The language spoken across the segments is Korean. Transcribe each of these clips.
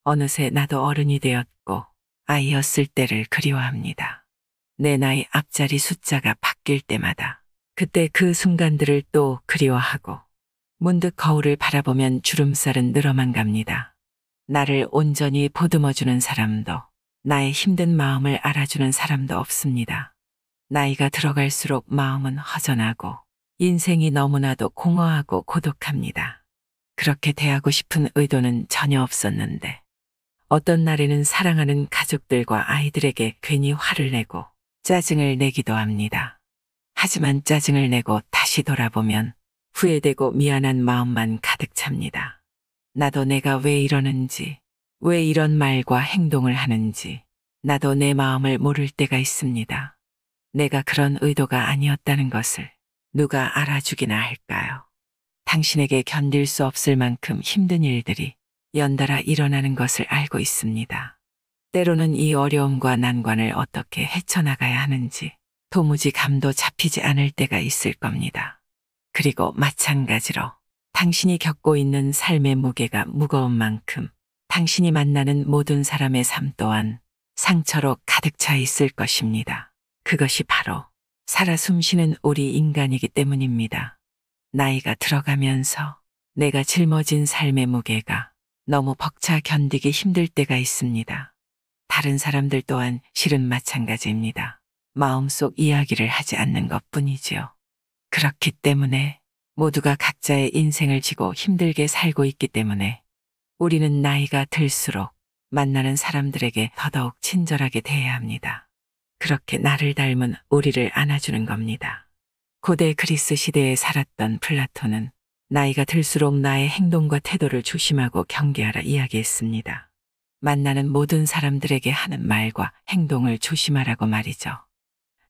어느새 나도 어른이 되었고 아이였을 때를 그리워합니다. 내 나이 앞자리 숫자가 바뀔 때마다 그때 그 순간들을 또 그리워하고 문득 거울을 바라보면 주름살은 늘어만 갑니다. 나를 온전히 보듬어주는 사람도 나의 힘든 마음을 알아주는 사람도 없습니다. 나이가 들어갈수록 마음은 허전하고 인생이 너무나도 공허하고 고독합니다. 그렇게 대하고 싶은 의도는 전혀 없었는데 어떤 날에는 사랑하는 가족들과 아이들에게 괜히 화를 내고 짜증을 내기도 합니다. 하지만 짜증을 내고 다시 돌아보면 후회되고 미안한 마음만 가득 찹니다. 나도 내가 왜 이러는지, 왜 이런 말과 행동을 하는지 나도 내 마음을 모를 때가 있습니다. 내가 그런 의도가 아니었다는 것을 누가 알아주기나 할까요? 당신에게 견딜 수 없을 만큼 힘든 일들이 연달아 일어나는 것을 알고 있습니다. 때로는 이 어려움과 난관을 어떻게 헤쳐나가야 하는지 도무지 감도 잡히지 않을 때가 있을 겁니다. 그리고 마찬가지로 당신이 겪고 있는 삶의 무게가 무거운 만큼 당신이 만나는 모든 사람의 삶 또한 상처로 가득 차 있을 것입니다. 그것이 바로 살아 숨쉬는 우리 인간이기 때문입니다. 나이가 들어가면서 내가 짊어진 삶의 무게가 너무 벅차 견디기 힘들 때가 있습니다. 다른 사람들 또한 실은 마찬가지입니다. 마음속 이야기를 하지 않는 것뿐이지요. 그렇기 때문에 모두가 각자의 인생을 지고 힘들게 살고 있기 때문에 우리는 나이가 들수록 만나는 사람들에게 더더욱 친절하게 대해야 합니다. 그렇게 나를 닮은 우리를 안아주는 겁니다. 고대 그리스 시대에 살았던 플라톤은 나이가 들수록 나의 행동과 태도를 조심하고 경계하라 이야기했습니다. 만나는 모든 사람들에게 하는 말과 행동을 조심하라고 말이죠.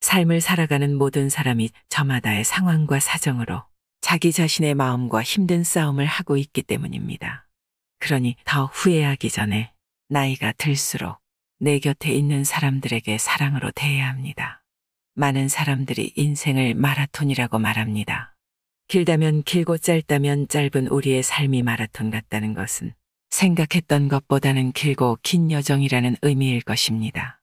삶을 살아가는 모든 사람이 저마다의 상황과 사정으로 자기 자신의 마음과 힘든 싸움을 하고 있기 때문입니다. 그러니 더 후회하기 전에 나이가 들수록 내 곁에 있는 사람들에게 사랑으로 대해야 합니다. 많은 사람들이 인생을 마라톤이라고 말합니다. 길다면 길고 짧다면 짧은 우리의 삶이 마라톤 같다는 것은 생각했던 것보다는 길고 긴 여정이라는 의미일 것입니다.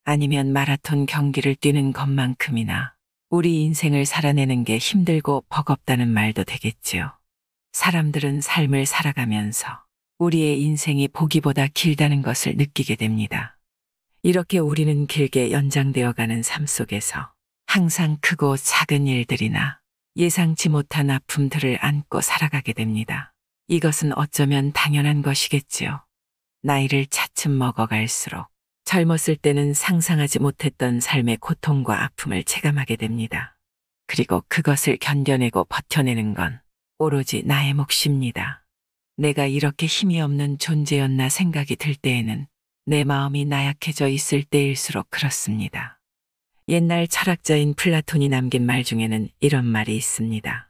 아니면 마라톤 경기를 뛰는 것만큼이나 우리 인생을 살아내는 게 힘들고 버겁다는 말도 되겠지요. 사람들은 삶을 살아가면서 우리의 인생이 보기보다 길다는 것을 느끼게 됩니다. 이렇게 우리는 길게 연장되어가는 삶 속에서 항상 크고 작은 일들이나 예상치 못한 아픔들을 안고 살아가게 됩니다. 이것은 어쩌면 당연한 것이겠지요. 나이를 차츰 먹어갈수록 젊었을 때는 상상하지 못했던 삶의 고통과 아픔을 체감하게 됩니다. 그리고 그것을 견뎌내고 버텨내는 건 오로지 나의 몫입니다. 내가 이렇게 힘이 없는 존재였나 생각이 들 때에는 내 마음이 나약해져 있을 때일수록 그렇습니다. 옛날 철학자인 플라톤이 남긴 말 중에는 이런 말이 있습니다.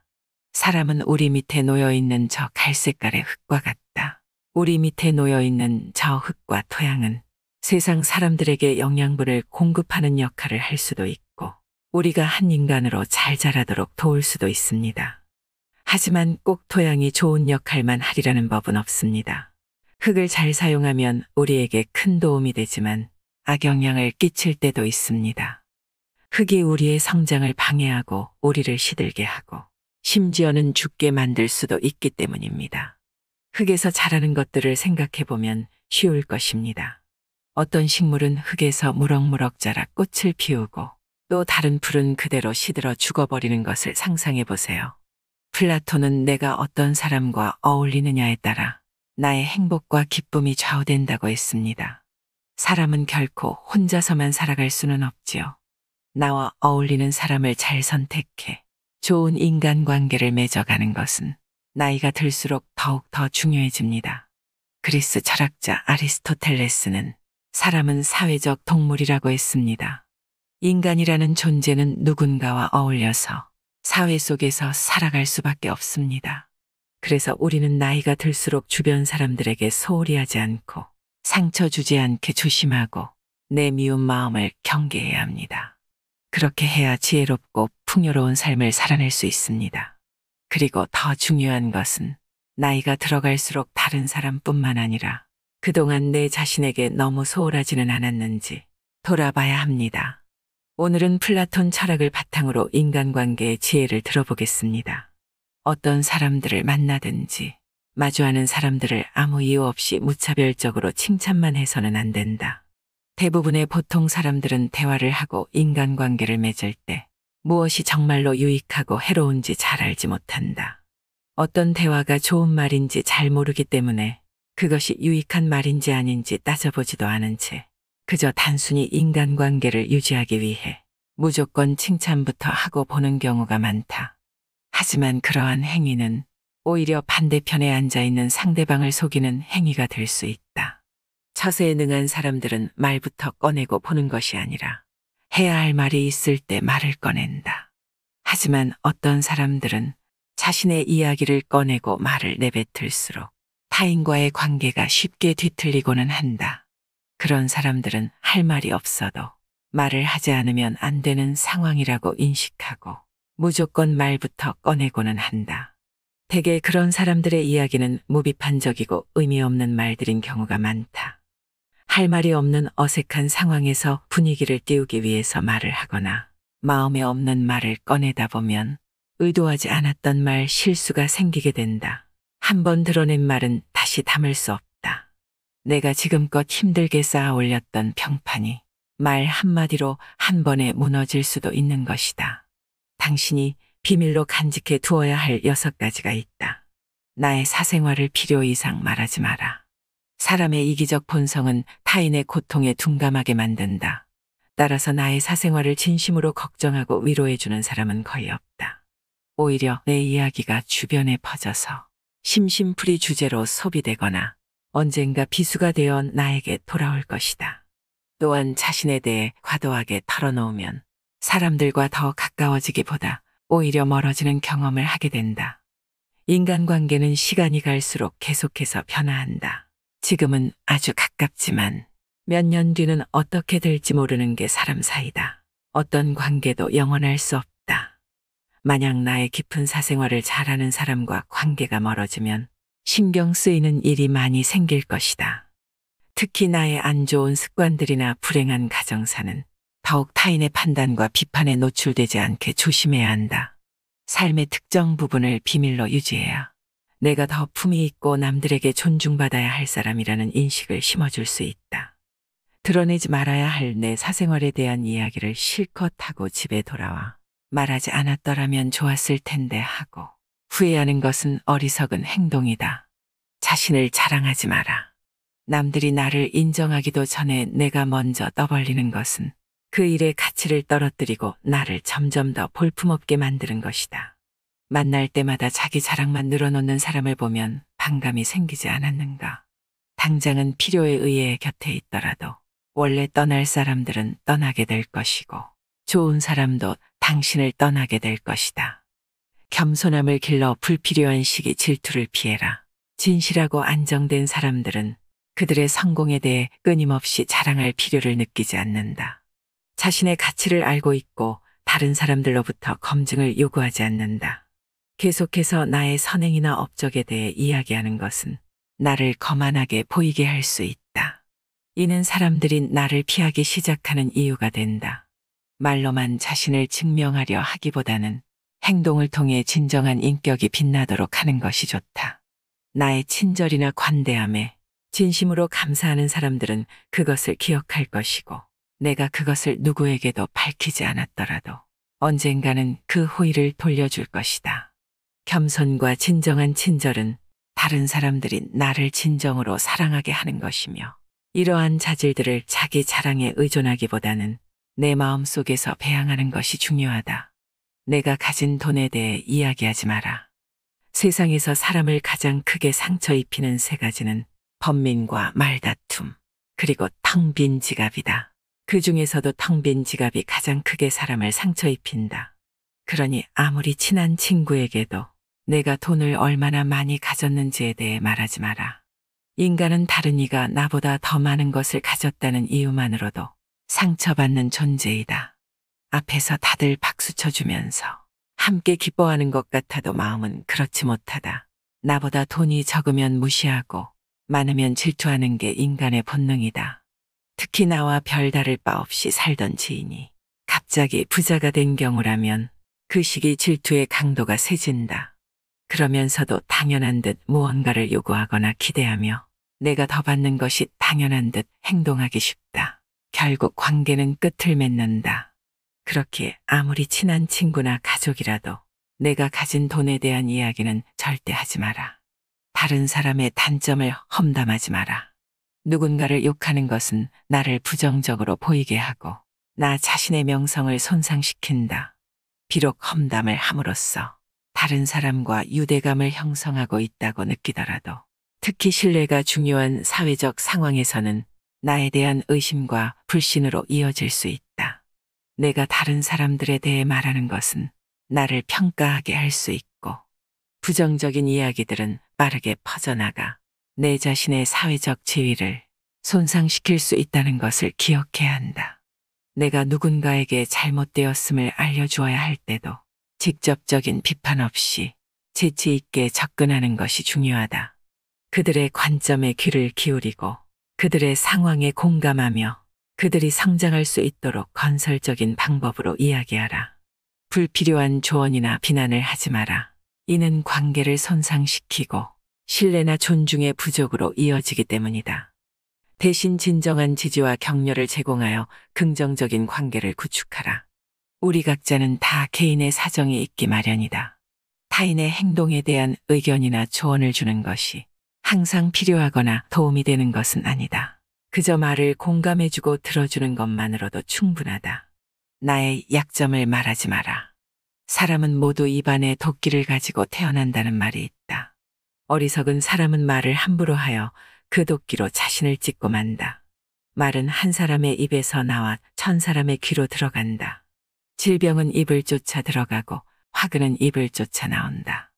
사람은 우리 밑에 놓여있는 저 갈색깔의 흙과 같다. 우리 밑에 놓여있는 저 흙과 토양은 세상 사람들에게 영양분을 공급하는 역할을 할 수도 있고 우리가 한 인간으로 잘 자라도록 도울 수도 있습니다. 하지만 꼭 토양이 좋은 역할만 하리라는 법은 없습니다. 흙을 잘 사용하면 우리에게 큰 도움이 되지만 악영향을 끼칠 때도 있습니다. 흙이 우리의 성장을 방해하고 우리를 시들게 하고 심지어는 죽게 만들 수도 있기 때문입니다. 흙에서 자라는 것들을 생각해보면 쉬울 것입니다. 어떤 식물은 흙에서 무럭무럭 자라 꽃을 피우고 또 다른 풀은 그대로 시들어 죽어버리는 것을 상상해보세요. 플라톤은 내가 어떤 사람과 어울리느냐에 따라 나의 행복과 기쁨이 좌우된다고 했습니다. 사람은 결코 혼자서만 살아갈 수는 없지요. 나와 어울리는 사람을 잘 선택해 좋은 인간관계를 맺어가는 것은 나이가 들수록 더욱 더 중요해집니다. 그리스 철학자 아리스토텔레스는 사람은 사회적 동물이라고 했습니다. 인간이라는 존재는 누군가와 어울려서 사회 속에서 살아갈 수밖에 없습니다. 그래서 우리는 나이가 들수록 주변 사람들에게 소홀히 하지 않고 상처 주지 않게 조심하고 내 미운 마음을 경계해야 합니다. 그렇게 해야 지혜롭고 풍요로운 삶을 살아낼 수 있습니다. 그리고 더 중요한 것은 나이가 들어갈수록 다른 사람뿐만 아니라 그동안 내 자신에게 너무 소홀하지는 않았는지 돌아봐야 합니다. 오늘은 플라톤 철학을 바탕으로 인간관계의 지혜를 들어보겠습니다. 어떤 사람들을 만나든지 마주하는 사람들을 아무 이유 없이 무차별적으로 칭찬만 해서는 안 된다. 대부분의 보통 사람들은 대화를 하고 인간관계를 맺을 때 무엇이 정말로 유익하고 해로운지 잘 알지 못한다. 어떤 대화가 좋은 말인지 잘 모르기 때문에 그것이 유익한 말인지 아닌지 따져보지도 않은 채 그저 단순히 인간관계를 유지하기 위해 무조건 칭찬부터 하고 보는 경우가 많다. 하지만 그러한 행위는 오히려 반대편에 앉아있는 상대방을 속이는 행위가 될 수 있다. 처세에 능한 사람들은 말부터 꺼내고 보는 것이 아니라 해야 할 말이 있을 때 말을 꺼낸다. 하지만 어떤 사람들은 자신의 이야기를 꺼내고 말을 내뱉을수록 타인과의 관계가 쉽게 뒤틀리고는 한다. 그런 사람들은 할 말이 없어도 말을 하지 않으면 안 되는 상황이라고 인식하고 무조건 말부터 꺼내고는 한다. 대개 그런 사람들의 이야기는 무비판적이고 의미 없는 말들인 경우가 많다. 할 말이 없는 어색한 상황에서 분위기를 띄우기 위해서 말을 하거나 마음에 없는 말을 꺼내다 보면 의도하지 않았던 말 실수가 생기게 된다. 한번 드러낸 말은 다시 담을 수 없다. 내가 지금껏 힘들게 쌓아 올렸던 평판이 말 한마디로 한 번에 무너질 수도 있는 것이다. 당신이 비밀로 간직해 두어야 할 6가지가 있다. 나의 사생활을 필요 이상 말하지 마라. 사람의 이기적 본성은 타인의 고통에 둔감하게 만든다. 따라서 나의 사생활을 진심으로 걱정하고 위로해주는 사람은 거의 없다. 오히려 내 이야기가 주변에 퍼져서 심심풀이 주제로 소비되거나 언젠가 비수가 되어 나에게 돌아올 것이다. 또한 자신에 대해 과도하게 털어놓으면 사람들과 더 가까워지기보다 오히려 멀어지는 경험을 하게 된다. 인간관계는 시간이 갈수록 계속해서 변화한다. 지금은 아주 가깝지만 몇 년 뒤는 어떻게 될지 모르는 게 사람 사이다. 어떤 관계도 영원할 수 없다. 만약 나의 깊은 사생활을 잘 아는 사람과 관계가 멀어지면 신경 쓰이는 일이 많이 생길 것이다. 특히 나의 안 좋은 습관들이나 불행한 가정사는 더욱 타인의 판단과 비판에 노출되지 않게 조심해야 한다. 삶의 특정 부분을 비밀로 유지해야 내가 더 품위 있고 남들에게 존중받아야 할 사람이라는 인식을 심어줄 수 있다. 드러내지 말아야 할 내 사생활에 대한 이야기를 실컷 하고 집에 돌아와 말하지 않았더라면 좋았을 텐데 하고 후회하는 것은 어리석은 행동이다. 자신을 자랑하지 마라. 남들이 나를 인정하기도 전에 내가 먼저 떠벌리는 것은 그 일의 가치를 떨어뜨리고 나를 점점 더 볼품없게 만드는 것이다. 만날 때마다 자기 자랑만 늘어놓는 사람을 보면 반감이 생기지 않았는가. 당장은 필요에 의해 곁에 있더라도 원래 떠날 사람들은 떠나게 될 것이고 좋은 사람도 당신을 떠나게 될 것이다. 겸손함을 길러 불필요한 시기 질투를 피해라. 진실하고 안정된 사람들은 그들의 성공에 대해 끊임없이 자랑할 필요를 느끼지 않는다. 자신의 가치를 알고 있고 다른 사람들로부터 검증을 요구하지 않는다. 계속해서 나의 선행이나 업적에 대해 이야기하는 것은 나를 거만하게 보이게 할 수 있다. 이는 사람들이 나를 피하기 시작하는 이유가 된다. 말로만 자신을 증명하려 하기보다는 행동을 통해 진정한 인격이 빛나도록 하는 것이 좋다. 나의 친절이나 관대함에 진심으로 감사하는 사람들은 그것을 기억할 것이고 내가 그것을 누구에게도 밝히지 않았더라도 언젠가는 그 호의를 돌려줄 것이다. 겸손과 진정한 친절은 다른 사람들이 나를 진정으로 사랑하게 하는 것이며 이러한 자질들을 자기 자랑에 의존하기보다는 내 마음속에서 배양하는 것이 중요하다. 내가 가진 돈에 대해 이야기하지 마라. 세상에서 사람을 가장 크게 상처 입히는 3가지는 번민과 말다툼, 그리고 텅 빈 지갑이다. 그 중에서도 텅 빈 지갑이 가장 크게 사람을 상처 입힌다. 그러니 아무리 친한 친구에게도 내가 돈을 얼마나 많이 가졌는지에 대해 말하지 마라. 인간은 다른 이가 나보다 더 많은 것을 가졌다는 이유만으로도 상처받는 존재이다. 앞에서 다들 박수 쳐주면서 함께 기뻐하는 것 같아도 마음은 그렇지 못하다. 나보다 돈이 적으면 무시하고 많으면 질투하는 게 인간의 본능이다. 특히 나와 별다를 바 없이 살던 지인이 갑자기 부자가 된 경우라면 그 시기 질투의 강도가 세진다. 그러면서도 당연한 듯 무언가를 요구하거나 기대하며 내가 더 받는 것이 당연한 듯 행동하기 쉽다. 결국 관계는 끝을 맺는다. 그렇기에 아무리 친한 친구나 가족이라도 내가 가진 돈에 대한 이야기는 절대 하지 마라. 다른 사람의 단점을 험담하지 마라. 누군가를 욕하는 것은 나를 부정적으로 보이게 하고 나 자신의 명성을 손상시킨다. 비록 험담을 함으로써 다른 사람과 유대감을 형성하고 있다고 느끼더라도 특히 신뢰가 중요한 사회적 상황에서는 나에 대한 의심과 불신으로 이어질 수 있다. 내가 다른 사람들에 대해 말하는 것은 나를 평가하게 할 수 있고 부정적인 이야기들은 빠르게 퍼져나가 내 자신의 사회적 지위를 손상시킬 수 있다는 것을 기억해야 한다. 내가 누군가에게 잘못되었음을 알려주어야 할 때도 직접적인 비판 없이 재치 있게 접근하는 것이 중요하다. 그들의 관점에 귀를 기울이고 그들의 상황에 공감하며 그들이 성장할 수 있도록 건설적인 방법으로 이야기하라. 불필요한 조언이나 비난을 하지 마라. 이는 관계를 손상시키고 신뢰나 존중의 부족으로 이어지기 때문이다. 대신 진정한 지지와 격려를 제공하여 긍정적인 관계를 구축하라. 우리 각자는 다 개인의 사정이 있기 마련이다. 타인의 행동에 대한 의견이나 조언을 주는 것이 항상 필요하거나 도움이 되는 것은 아니다. 그저 말을 공감해주고 들어주는 것만으로도 충분하다. 나의 약점을 말하지 마라. 사람은 모두 입안에 도끼를 가지고 태어난다는 말이 있다. 어리석은 사람은 말을 함부로 하여 그 도끼로 자신을 찢고 만다. 말은 한 사람의 입에서 나와 1000사람의 귀로 들어간다. 질병은 입을 쫓아 들어가고 화근은 입을 쫓아 나온다.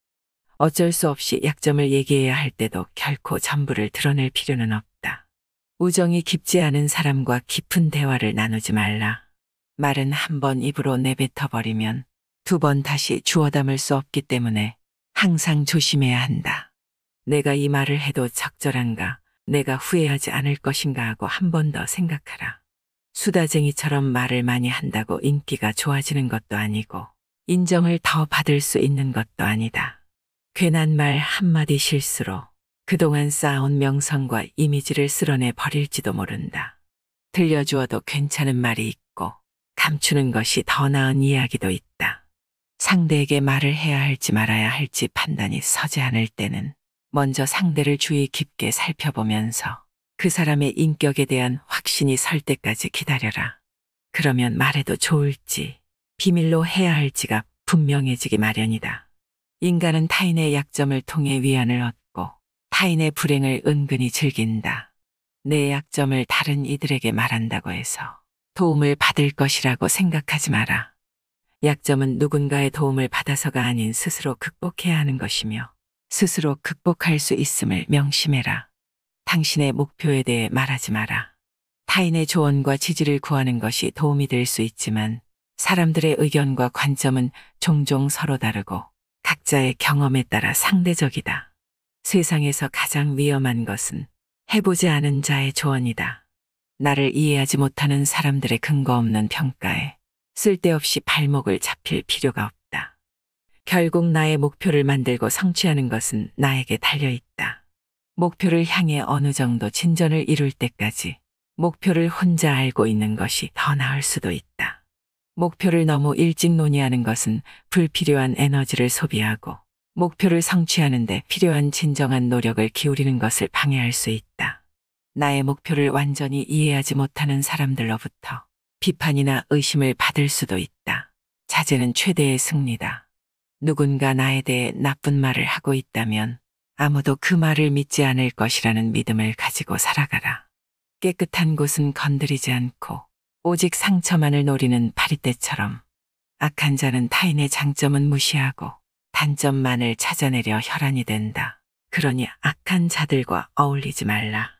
어쩔 수 없이 약점을 얘기해야 할 때도 결코 전부를 드러낼 필요는 없다. 우정이 깊지 않은 사람과 깊은 대화를 나누지 말라. 말은 한 번 입으로 내뱉어버리면 2번 다시 주워 담을 수 없기 때문에 항상 조심해야 한다. 내가 이 말을 해도 적절한가, 내가 후회하지 않을 것인가 하고 한 번 더 생각하라. 수다쟁이처럼 말을 많이 한다고 인기가 좋아지는 것도 아니고 인정을 더 받을 수 있는 것도 아니다. 괜한 말 한마디 실수로 그동안 쌓아온 명성과 이미지를 쓸어내 버릴지도 모른다. 들려주어도 괜찮은 말이 있고 감추는 것이 더 나은 이야기도 있다. 상대에게 말을 해야 할지 말아야 할지 판단이 서지 않을 때는 먼저 상대를 주의 깊게 살펴보면서 그 사람의 인격에 대한 확신이 설 때까지 기다려라. 그러면 말해도 좋을지 비밀로 해야 할지가 분명해지기 마련이다. 인간은 타인의 약점을 통해 위안을 얻고 타인의 불행을 은근히 즐긴다. 내 약점을 다른 이들에게 말한다고 해서 도움을 받을 것이라고 생각하지 마라. 약점은 누군가의 도움을 받아서가 아닌 스스로 극복해야 하는 것이며 스스로 극복할 수 있음을 명심해라. 당신의 목표에 대해 말하지 마라. 타인의 조언과 지지를 구하는 것이 도움이 될 수 있지만 사람들의 의견과 관점은 종종 서로 다르고 각자의 경험에 따라 상대적이다. 세상에서 가장 위험한 것은 해보지 않은 자의 조언이다. 나를 이해하지 못하는 사람들의 근거 없는 평가에 쓸데없이 발목을 잡힐 필요가 없다. 결국 나의 목표를 만들고 성취하는 것은 나에게 달려있다. 목표를 향해 어느 정도 진전을 이룰 때까지 목표를 혼자 알고 있는 것이 더 나을 수도 있다. 목표를 너무 일찍 논의하는 것은 불필요한 에너지를 소비하고 목표를 성취하는 데 필요한 진정한 노력을 기울이는 것을 방해할 수 있다. 나의 목표를 완전히 이해하지 못하는 사람들로부터 비판이나 의심을 받을 수도 있다. 자제는 최대의 승리다. 누군가 나에 대해 나쁜 말을 하고 있다면 아무도 그 말을 믿지 않을 것이라는 믿음을 가지고 살아가라. 깨끗한 곳은 건드리지 않고 오직 상처만을 노리는 파리떼처럼 악한 자는 타인의 장점은 무시하고 단점만을 찾아내려 혈안이 된다. 그러니 악한 자들과 어울리지 말라.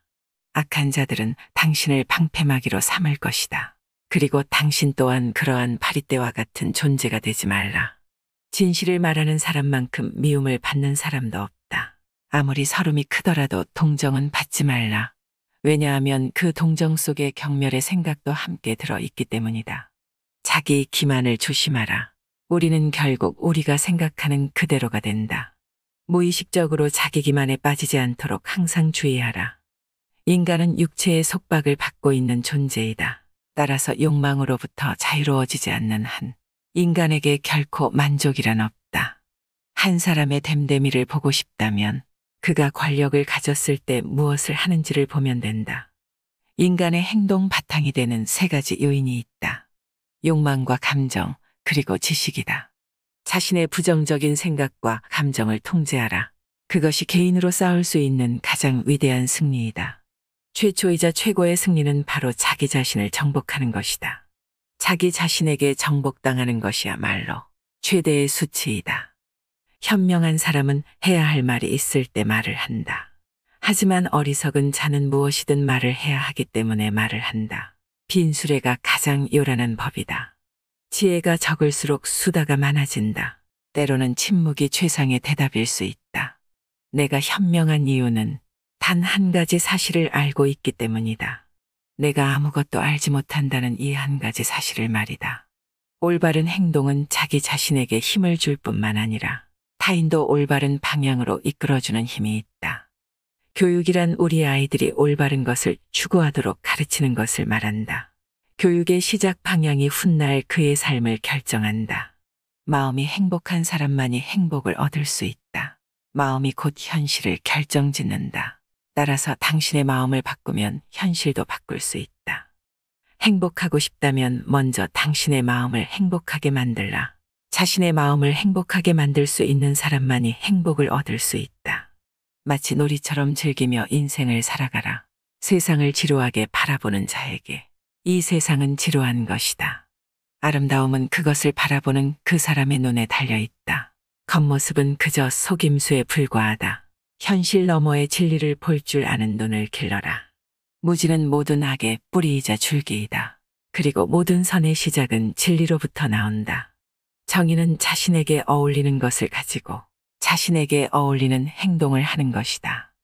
악한 자들은 당신을 방패막이로 삼을 것이다. 그리고 당신 또한 그러한 파리떼와 같은 존재가 되지 말라. 진실을 말하는 사람만큼 미움을 받는 사람도 없다. 아무리 서름이 크더라도 동정은 받지 말라. 왜냐하면 그 동정 속에 경멸의 생각도 함께 들어있기 때문이다. 자기 기만을 조심하라. 우리는 결국 우리가 생각하는 그대로가 된다. 무의식적으로 자기 기만에 빠지지 않도록 항상 주의하라. 인간은 육체의 속박을 받고 있는 존재이다. 따라서 욕망으로부터 자유로워지지 않는 한 인간에게 결코 만족이란 없다. 한 사람의 됨됨이를 보고 싶다면 그가 권력을 가졌을 때 무엇을 하는지를 보면 된다. 인간의 행동 바탕이 되는 세 가지 요인이 있다. 욕망과 감정, 그리고 지식이다. 자신의 부정적인 생각과 감정을 통제하라. 그것이 개인으로 쌓을 수 있는 가장 위대한 승리이다. 최초이자 최고의 승리는 바로 자기 자신을 정복하는 것이다. 자기 자신에게 정복당하는 것이야말로 최대의 수치이다. 현명한 사람은 해야 할 말이 있을 때 말을 한다. 하지만 어리석은 자는 무엇이든 말을 해야 하기 때문에 말을 한다. 빈수레가 가장 요란한 법이다. 지혜가 적을수록 수다가 많아진다. 때로는 침묵이 최상의 대답일 수 있다. 내가 현명한 이유는 단 한 가지 사실을 알고 있기 때문이다. 내가 아무것도 알지 못한다는 이 한 가지 사실을 말이다. 올바른 행동은 자기 자신에게 힘을 줄 뿐만 아니라 타인도 올바른 방향으로 이끌어주는 힘이 있다. 교육이란 우리 아이들이 올바른 것을 추구하도록 가르치는 것을 말한다. 교육의 시작 방향이 훗날 그의 삶을 결정한다. 마음이 행복한 사람만이 행복을 얻을 수 있다. 마음이 곧 현실을 결정짓는다. 따라서 당신의 마음을 바꾸면 현실도 바꿀 수 있다. 행복하고 싶다면 먼저 당신의 마음을 행복하게 만들라. 자신의 마음을 행복하게 만들 수 있는 사람만이 행복을 얻을 수 있다. 마치 놀이처럼 즐기며 인생을 살아가라. 세상을 지루하게 바라보는 자에게 이 세상은 지루한 것이다. 아름다움은 그것을 바라보는 그 사람의 눈에 달려있다. 겉모습은 그저 속임수에 불과하다. 현실 너머의 진리를 볼 줄 아는 눈을 길러라. 무지는 모든 악의 뿌리이자 줄기이다. 그리고 모든 선의 시작은 진리로부터 나온다. 정의는 자신에게 어울리는 것을 가지고 자신에게 어울리는 행동을 하는 것이다.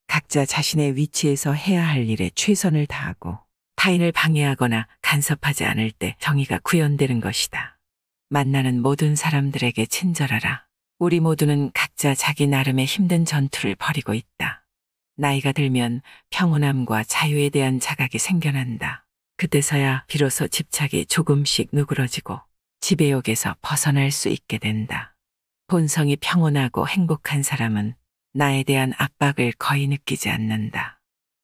각자 자신의 위치에서 해야 할 일에 최선을 다하고 타인을 방해하거나 간섭하지 않을 때 정의가 구현되는 것이다. 만나는 모든 사람들에게 친절하라. 우리 모두는 각자 자기 나름의 힘든 전투를 벌이고 있다. 나이가 들면 평온함과 자유에 대한 자각이 생겨난다. 그때서야 비로소 집착이 조금씩 누그러지고 지배욕에서 벗어날 수 있게 된다. 본성이 평온하고 행복한 사람은 나에 대한 압박을 거의 느끼지 않는다.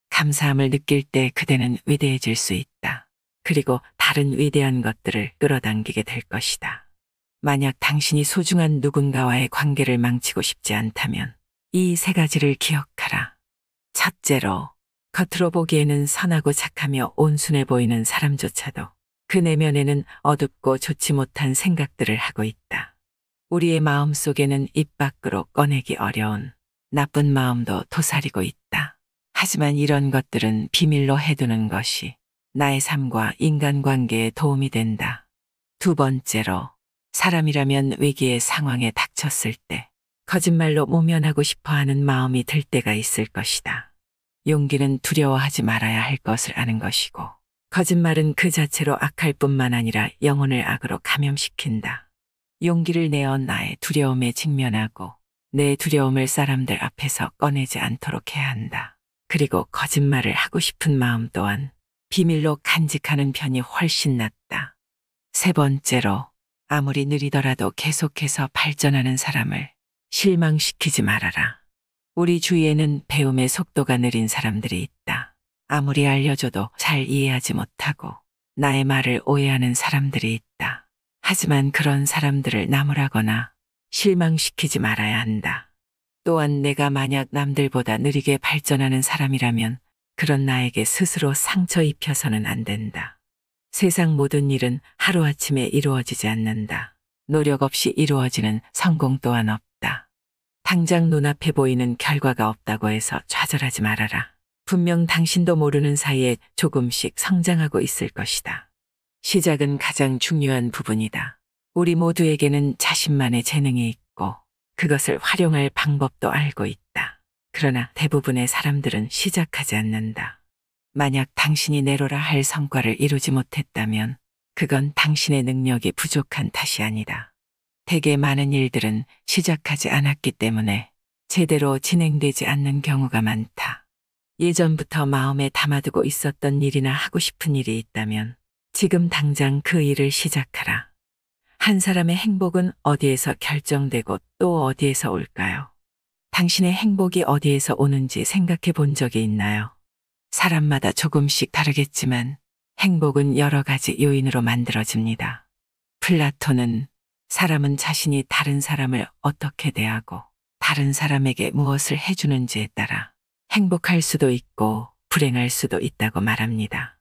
감사함을 느낄 때 그대는 위대해질 수 있다. 그리고 다른 위대한 것들을 끌어당기게 될 것이다. 만약 당신이 소중한 누군가와의 관계를 망치고 싶지 않다면 이 세 가지를 기억하라. 첫째로, 겉으로 보기에는 선하고 착하며 온순해 보이는 사람조차도 그 내면에는 어둡고 좋지 못한 생각들을 하고 있다. 우리의 마음 속에는 입 밖으로 꺼내기 어려운 나쁜 마음도 도사리고 있다. 하지만 이런 것들은 비밀로 해두는 것이 나의 삶과 인간관계에 도움이 된다. 두 번째로, 사람이라면 위기의 상황에 닥쳤을 때 거짓말로 모면하고 싶어하는 마음이 들 때가 있을 것이다. 용기는 두려워하지 말아야 할 것을 아는 것이고 거짓말은 그 자체로 악할 뿐만 아니라 영혼을 악으로 감염시킨다. 용기를 내어 나의 두려움에 직면하고 내 두려움을 사람들 앞에서 꺼내지 않도록 해야 한다. 그리고 거짓말을 하고 싶은 마음 또한 비밀로 간직하는 편이 훨씬 낫다. 세 번째로, 아무리 느리더라도 계속해서 발전하는 사람을 실망시키지 말아라. 우리 주위에는 배움의 속도가 느린 사람들이 있다. 아무리 알려줘도 잘 이해하지 못하고 나의 말을 오해하는 사람들이 있다. 하지만 그런 사람들을 나무라거나 실망시키지 말아야 한다. 또한 내가 만약 남들보다 느리게 발전하는 사람이라면 그런 나에게 스스로 상처 입혀서는 안 된다. 세상 모든 일은 하루아침에 이루어지지 않는다. 노력 없이 이루어지는 성공 또한 없다. 당장 눈앞에 보이는 결과가 없다고 해서 좌절하지 말아라. 분명 당신도 모르는 사이에 조금씩 성장하고 있을 것이다. 시작은 가장 중요한 부분이다. 우리 모두에게는 자신만의 재능이 있고 그것을 활용할 방법도 알고 있다. 그러나 대부분의 사람들은 시작하지 않는다. 만약 당신이 내로라 할 성과를 이루지 못했다면 그건 당신의 능력이 부족한 탓이 아니다. 대개 많은 일들은 시작하지 않았기 때문에 제대로 진행되지 않는 경우가 많다. 예전부터 마음에 담아두고 있었던 일이나 하고 싶은 일이 있다면 지금 당장 그 일을 시작하라. 한 사람의 행복은 어디에서 결정되고 또 어디에서 올까요? 당신의 행복이 어디에서 오는지 생각해 본 적이 있나요? 사람마다 조금씩 다르겠지만 행복은 여러 가지 요인으로 만들어집니다. 플라톤은 사람은 자신이 다른 사람을 어떻게 대하고 다른 사람에게 무엇을 해주는지에 따라 행복할 수도 있고 불행할 수도 있다고 말합니다.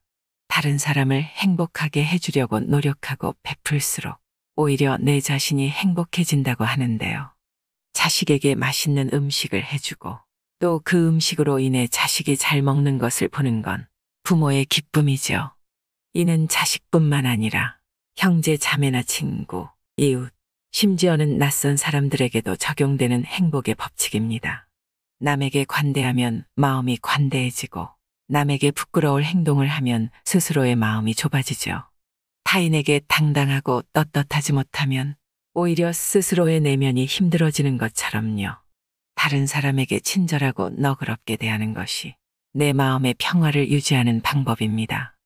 다른 사람을 행복하게 해주려고 노력하고 베풀수록 오히려 내 자신이 행복해진다고 하는데요. 자식에게 맛있는 음식을 해주고 또 그 음식으로 인해 자식이 잘 먹는 것을 보는 건 부모의 기쁨이죠. 이는 자식뿐만 아니라 형제, 자매나 친구, 이웃, 심지어는 낯선 사람들에게도 적용되는 행복의 법칙입니다. 남에게 관대하면 마음이 관대해지고 남에게 부끄러울 행동을 하면 스스로의 마음이 좁아지죠. 타인에게 당당하고 떳떳하지 못하면 오히려 스스로의 내면이 힘들어지는 것처럼요. 다른 사람에게 친절하고 너그럽게 대하는 것이 내 마음의 평화를 유지하는 방법입니다.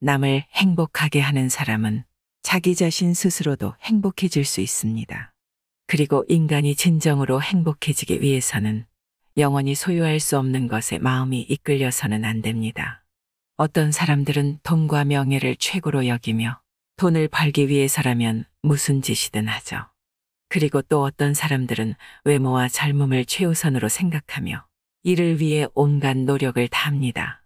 남을 행복하게 하는 사람은 자기 자신 스스로도 행복해질 수 있습니다. 그리고 인간이 진정으로 행복해지기 위해서는 영원히 소유할 수 없는 것에 마음이 이끌려서는 안 됩니다. 어떤 사람들은 돈과 명예를 최고로 여기며 돈을 벌기 위해서라면 무슨 짓이든 하죠. 그리고 또 어떤 사람들은 외모와 젊음을 최우선으로 생각하며 이를 위해 온갖 노력을 다합니다.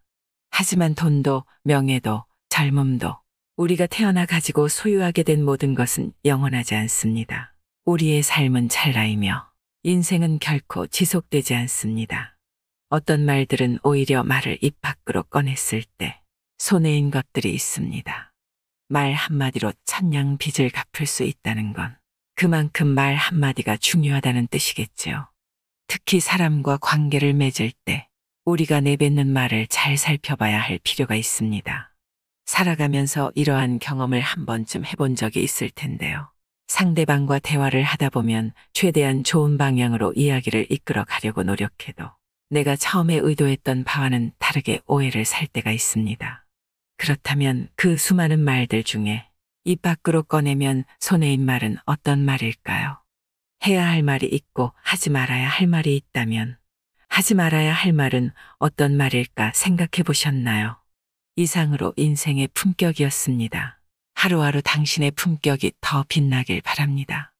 하지만 돈도 명예도 젊음도 우리가 태어나 가지고 소유하게 된 모든 것은 영원하지 않습니다. 우리의 삶은 찰나이며 인생은 결코 지속되지 않습니다. 어떤 말들은 오히려 말을 입 밖으로 꺼냈을 때 손해인 것들이 있습니다. 말 한마디로 천냥 빚을 갚을 수 있다는 건 그만큼 말 한마디가 중요하다는 뜻이겠지요. 특히 사람과 관계를 맺을 때 우리가 내뱉는 말을 잘 살펴봐야 할 필요가 있습니다. 살아가면서 이러한 경험을 한 번쯤 해본 적이 있을 텐데요. 상대방과 대화를 하다 보면 최대한 좋은 방향으로 이야기를 이끌어 가려고 노력해도 내가 처음에 의도했던 바와는 다르게 오해를 살 때가 있습니다. 그렇다면 그 수많은 말들 중에 입 밖으로 꺼내면 손해인 말은 어떤 말일까요? 해야 할 말이 있고 하지 말아야 할 말이 있다면 하지 말아야 할 말은 어떤 말일까 생각해 보셨나요? 이상으로 인생의 품격이었습니다. 하루하루 당신의 품격이 더 빛나길 바랍니다.